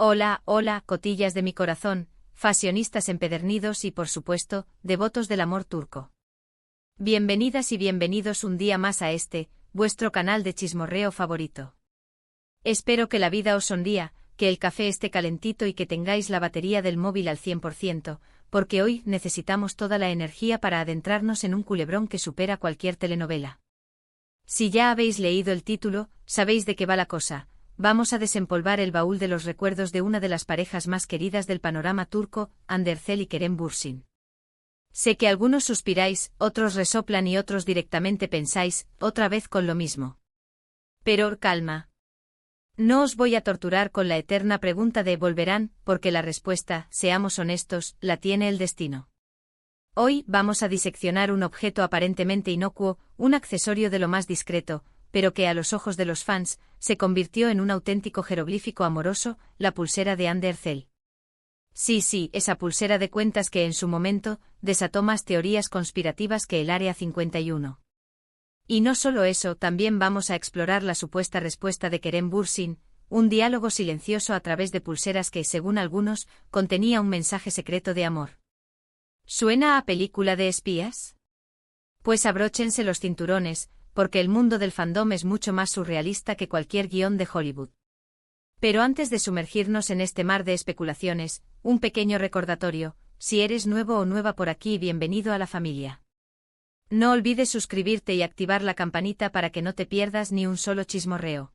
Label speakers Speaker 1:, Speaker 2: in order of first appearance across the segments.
Speaker 1: Hola, hola, cotillas de mi corazón, fashionistas empedernidos y por supuesto, devotos del amor turco. Bienvenidas y bienvenidos un día más a este, vuestro canal de chismorreo favorito. Espero que la vida os sonría, que el café esté calentito y que tengáis la batería del móvil al 100%, porque hoy necesitamos toda la energía para adentrarnos en un culebrón que supera cualquier telenovela. Si ya habéis leído el título, sabéis de qué va la cosa. Vamos a desempolvar el baúl de los recuerdos de una de las parejas más queridas del panorama turco, Hande Erçel y Kerem Bürsin. Sé que algunos suspiráis, otros resoplan y otros directamente pensáis, otra vez con lo mismo. Pero, calma. No os voy a torturar con la eterna pregunta de ¿volverán?, porque la respuesta, seamos honestos, la tiene el destino. Hoy vamos a diseccionar un objeto aparentemente inocuo, un accesorio de lo más discreto, pero que a los ojos de los fans, se convirtió en un auténtico jeroglífico amoroso, la pulsera de Hande Erçel. Sí, esa pulsera de cuentas que en su momento, desató más teorías conspirativas que el Área 51. Y no solo eso, también vamos a explorar la supuesta respuesta de Kerem Bürsin, un diálogo silencioso a través de pulseras que, según algunos, contenía un mensaje secreto de amor. ¿Suena a película de espías? Pues abróchense los cinturones, porque el mundo del fandom es mucho más surrealista que cualquier guión de Hollywood. Pero antes de sumergirnos en este mar de especulaciones, un pequeño recordatorio: si eres nuevo o nueva por aquí, bienvenido a la familia. No olvides suscribirte y activar la campanita para que no te pierdas ni un solo chismorreo.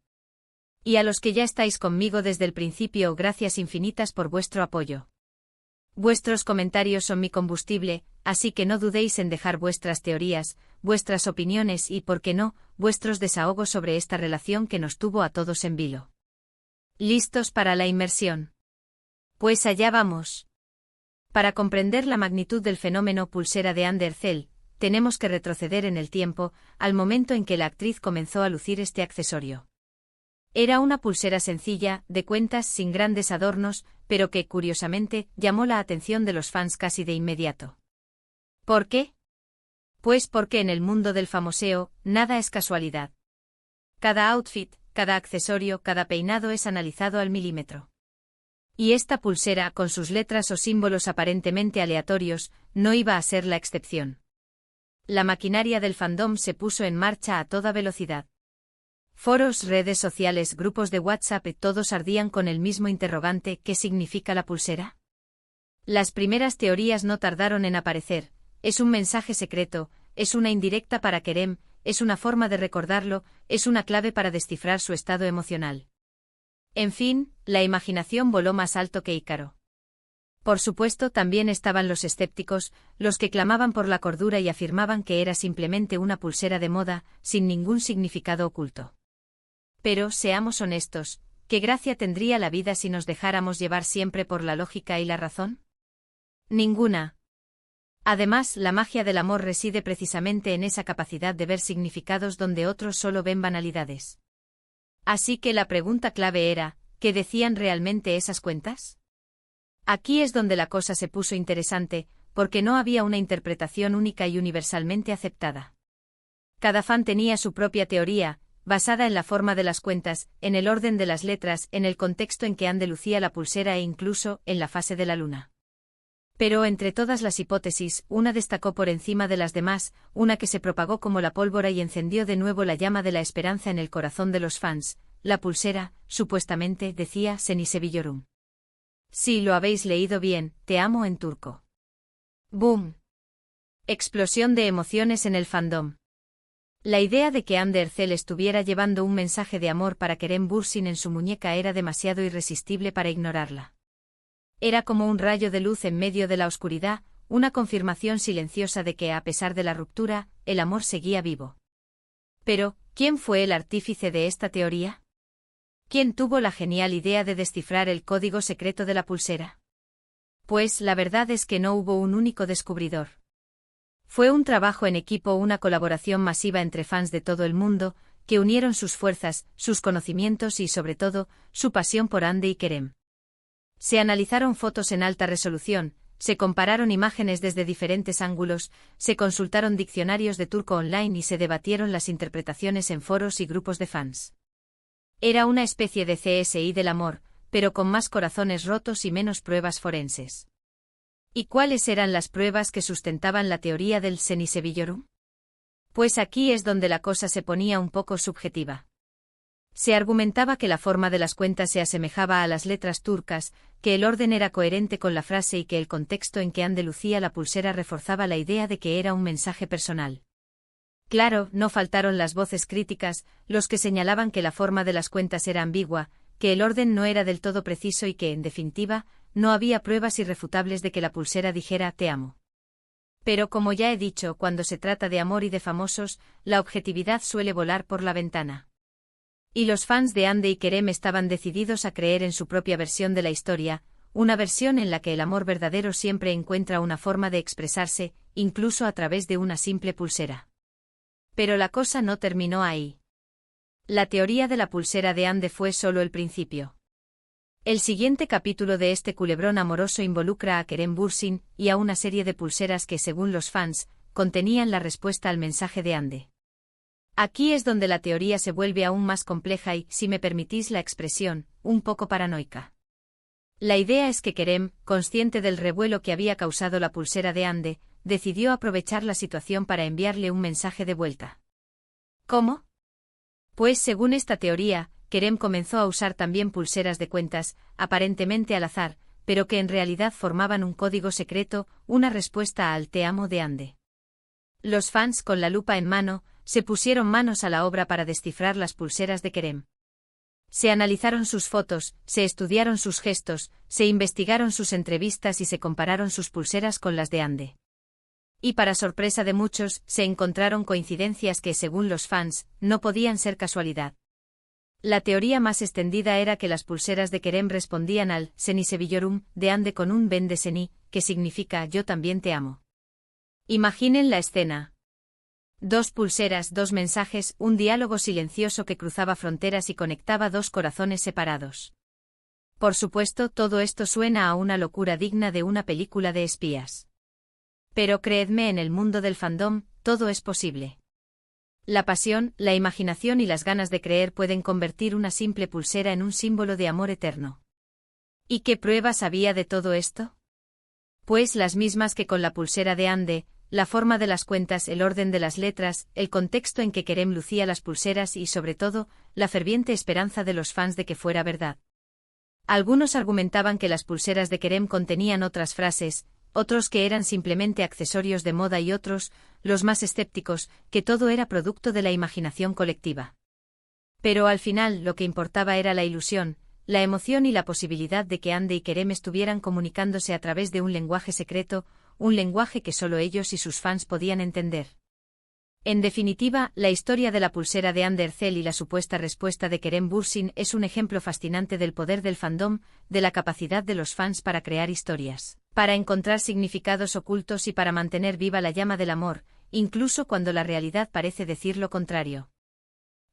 Speaker 1: Y a los que ya estáis conmigo desde el principio, gracias infinitas por vuestro apoyo. Vuestros comentarios son mi combustible, así que no dudéis en dejar vuestras teorías, vuestras opiniones y, por qué no, vuestros desahogos sobre esta relación que nos tuvo a todos en vilo. ¿Listos para la inmersión? Pues allá vamos. Para comprender la magnitud del fenómeno pulsera de Hande Erçel, tenemos que retroceder en el tiempo, al momento en que la actriz comenzó a lucir este accesorio. Era una pulsera sencilla, de cuentas sin grandes adornos, pero que, curiosamente, llamó la atención de los fans casi de inmediato. ¿Por qué? Pues porque en el mundo del famoseo, nada es casualidad. Cada outfit, cada accesorio, cada peinado es analizado al milímetro. Y esta pulsera, con sus letras o símbolos aparentemente aleatorios, no iba a ser la excepción. La maquinaria del fandom se puso en marcha a toda velocidad. Foros, redes sociales, grupos de WhatsApp, todos ardían con el mismo interrogante: ¿qué significa la pulsera? Las primeras teorías no tardaron en aparecer: es un mensaje secreto, es una indirecta para Kerem, es una forma de recordarlo, es una clave para descifrar su estado emocional. En fin, la imaginación voló más alto que Ícaro. Por supuesto, también estaban los escépticos, los que clamaban por la cordura y afirmaban que era simplemente una pulsera de moda, sin ningún significado oculto. Pero, seamos honestos, ¿qué gracia tendría la vida si nos dejáramos llevar siempre por la lógica y la razón? Ninguna. Además, la magia del amor reside precisamente en esa capacidad de ver significados donde otros solo ven banalidades. Así que la pregunta clave era: ¿qué decían realmente esas cuentas? Aquí es donde la cosa se puso interesante, porque no había una interpretación única y universalmente aceptada. Cada fan tenía su propia teoría, basada en la forma de las cuentas, en el orden de las letras, en el contexto en que Hande lucía la pulsera e incluso en la fase de la luna. Pero entre todas las hipótesis, una destacó por encima de las demás, una que se propagó como la pólvora y encendió de nuevo la llama de la esperanza en el corazón de los fans: la pulsera, supuestamente, decía Seni Sevillorum. Sí, lo habéis leído bien, te amo en turco. ¡Boom! Explosión de emociones en el fandom. La idea de que Hande Erçel estuviera llevando un mensaje de amor para Kerem Bürsin en su muñeca era demasiado irresistible para ignorarla. Era como un rayo de luz en medio de la oscuridad, una confirmación silenciosa de que, a pesar de la ruptura, el amor seguía vivo. Pero, ¿quién fue el artífice de esta teoría? ¿Quién tuvo la genial idea de descifrar el código secreto de la pulsera? Pues la verdad es que no hubo un único descubridor. Fue un trabajo en equipo, una colaboración masiva entre fans de todo el mundo, que unieron sus fuerzas, sus conocimientos y, sobre todo, su pasión por Hande y Kerem. Se analizaron fotos en alta resolución, se compararon imágenes desde diferentes ángulos, se consultaron diccionarios de turco online y se debatieron las interpretaciones en foros y grupos de fans. Era una especie de CSI del amor, pero con más corazones rotos y menos pruebas forenses. ¿Y cuáles eran las pruebas que sustentaban la teoría del Senisevilliorum? Pues aquí es donde la cosa se ponía un poco subjetiva. Se argumentaba que la forma de las cuentas se asemejaba a las letras turcas, que el orden era coherente con la frase y que el contexto en que Ande lucía la pulsera reforzaba la idea de que era un mensaje personal. Claro, no faltaron las voces críticas, los que señalaban que la forma de las cuentas era ambigua, que el orden no era del todo preciso y que, en definitiva, no había pruebas irrefutables de que la pulsera dijera «te amo». Pero como ya he dicho, cuando se trata de amor y de famosos, la objetividad suele volar por la ventana. Y los fans de Hande y Kerem estaban decididos a creer en su propia versión de la historia, una versión en la que el amor verdadero siempre encuentra una forma de expresarse, incluso a través de una simple pulsera. Pero la cosa no terminó ahí. La teoría de la pulsera de Hande fue solo el principio. El siguiente capítulo de este culebrón amoroso involucra a Kerem Bürsin y a una serie de pulseras que, según los fans, contenían la respuesta al mensaje de Hande. Aquí es donde la teoría se vuelve aún más compleja y, si me permitís la expresión, un poco paranoica. La idea es que Kerem, consciente del revuelo que había causado la pulsera de Hande, decidió aprovechar la situación para enviarle un mensaje de vuelta. ¿Cómo? Pues según esta teoría, Kerem comenzó a usar también pulseras de cuentas, aparentemente al azar, pero que en realidad formaban un código secreto, una respuesta al «te amo» de Hande. Los fans, con la lupa en mano, se pusieron manos a la obra para descifrar las pulseras de Kerem. Se analizaron sus fotos, se estudiaron sus gestos, se investigaron sus entrevistas y se compararon sus pulseras con las de Hande. Y para sorpresa de muchos, se encontraron coincidencias que, según los fans, no podían ser casualidad. La teoría más extendida era que las pulseras de Kerem respondían al Senisevilliorum de Hande con un Ben de Seni, que significa «yo también te amo». Imaginen la escena. 2 pulseras, 2 mensajes, un diálogo silencioso que cruzaba fronteras y conectaba 2 corazones separados. Por supuesto, todo esto suena a una locura digna de una película de espías. Pero creedme, en el mundo del fandom, todo es posible. La pasión, la imaginación y las ganas de creer pueden convertir una simple pulsera en un símbolo de amor eterno. ¿Y qué pruebas había de todo esto? Pues las mismas que con la pulsera de Hande, la forma de las cuentas, el orden de las letras, el contexto en que Kerem lucía las pulseras y, sobre todo, la ferviente esperanza de los fans de que fuera verdad. Algunos argumentaban que las pulseras de Kerem contenían otras frases, otros que eran simplemente accesorios de moda y otros, los más escépticos, que todo era producto de la imaginación colectiva. Pero al final lo que importaba era la ilusión, la emoción y la posibilidad de que Hande y Kerem estuvieran comunicándose a través de un lenguaje secreto, un lenguaje que solo ellos y sus fans podían entender. En definitiva, la historia de la pulsera de Hande Erçel y la supuesta respuesta de Kerem Bürsin es un ejemplo fascinante del poder del fandom, de la capacidad de los fans para crear historias, para encontrar significados ocultos y para mantener viva la llama del amor, incluso cuando la realidad parece decir lo contrario.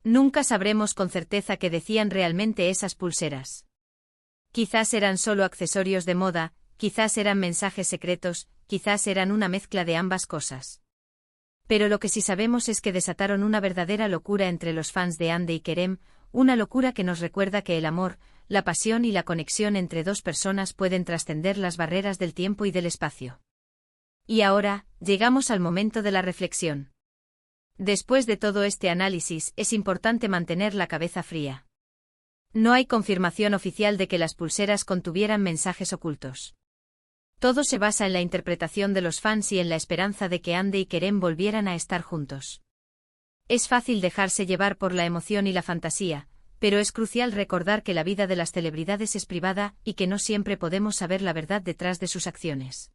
Speaker 1: Nunca sabremos con certeza qué decían realmente esas pulseras. Quizás eran solo accesorios de moda, quizás eran mensajes secretos, quizás eran una mezcla de ambas cosas. Pero lo que sí sabemos es que desataron una verdadera locura entre los fans de Hande y Kerem, una locura que nos recuerda que el amor, la pasión y la conexión entre 2 personas pueden trascender las barreras del tiempo y del espacio. Y ahora, llegamos al momento de la reflexión. Después de todo este análisis, es importante mantener la cabeza fría. No hay confirmación oficial de que las pulseras contuvieran mensajes ocultos. Todo se basa en la interpretación de los fans y en la esperanza de que Hande y Kerem volvieran a estar juntos. Es fácil dejarse llevar por la emoción y la fantasía, pero es crucial recordar que la vida de las celebridades es privada y que no siempre podemos saber la verdad detrás de sus acciones.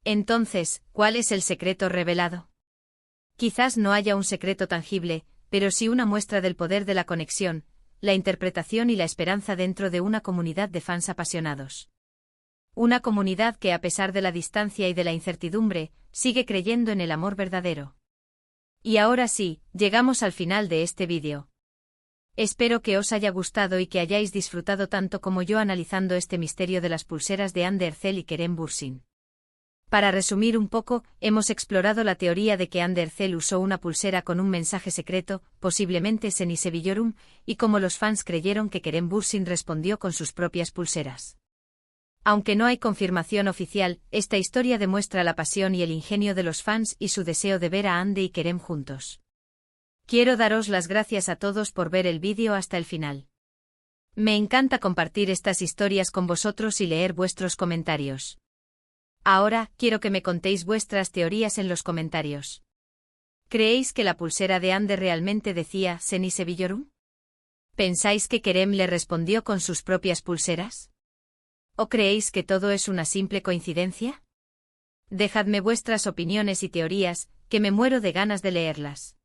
Speaker 1: Entonces, ¿cuál es el secreto revelado? Quizás no haya un secreto tangible, pero sí una muestra del poder de la conexión, la interpretación y la esperanza dentro de una comunidad de fans apasionados. Una comunidad que, a pesar de la distancia y de la incertidumbre, sigue creyendo en el amor verdadero. Y ahora sí, llegamos al final de este vídeo. Espero que os haya gustado y que hayáis disfrutado tanto como yo analizando este misterio de las pulseras de Hande Erçel y Kerem Bürsin. Para resumir un poco, hemos explorado la teoría de que Ander Cell usó una pulsera con un mensaje secreto, posiblemente Senise Villorum, y cómo los fans creyeron que Kerem Bürsin respondió con sus propias pulseras. Aunque no hay confirmación oficial, esta historia demuestra la pasión y el ingenio de los fans y su deseo de ver a Ande y Kerem juntos. Quiero daros las gracias a todos por ver el vídeo hasta el final. Me encanta compartir estas historias con vosotros y leer vuestros comentarios. Ahora, quiero que me contéis vuestras teorías en los comentarios. ¿Creéis que la pulsera de Ander realmente decía Senise Villorum? ¿Pensáis que Kerem le respondió con sus propias pulseras? ¿O creéis que todo es una simple coincidencia? Dejadme vuestras opiniones y teorías, que me muero de ganas de leerlas.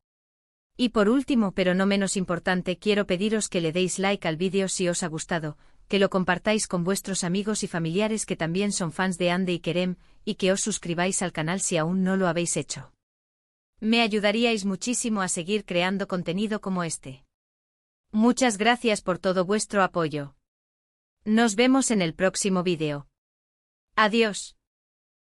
Speaker 1: Y por último, pero no menos importante, quiero pediros que le deis like al vídeo si os ha gustado, que lo compartáis con vuestros amigos y familiares que también son fans de Ande y Kerem, y que os suscribáis al canal si aún no lo habéis hecho. Me ayudaríais muchísimo a seguir creando contenido como este. Muchas gracias por todo vuestro apoyo. Nos vemos en el próximo vídeo. Adiós.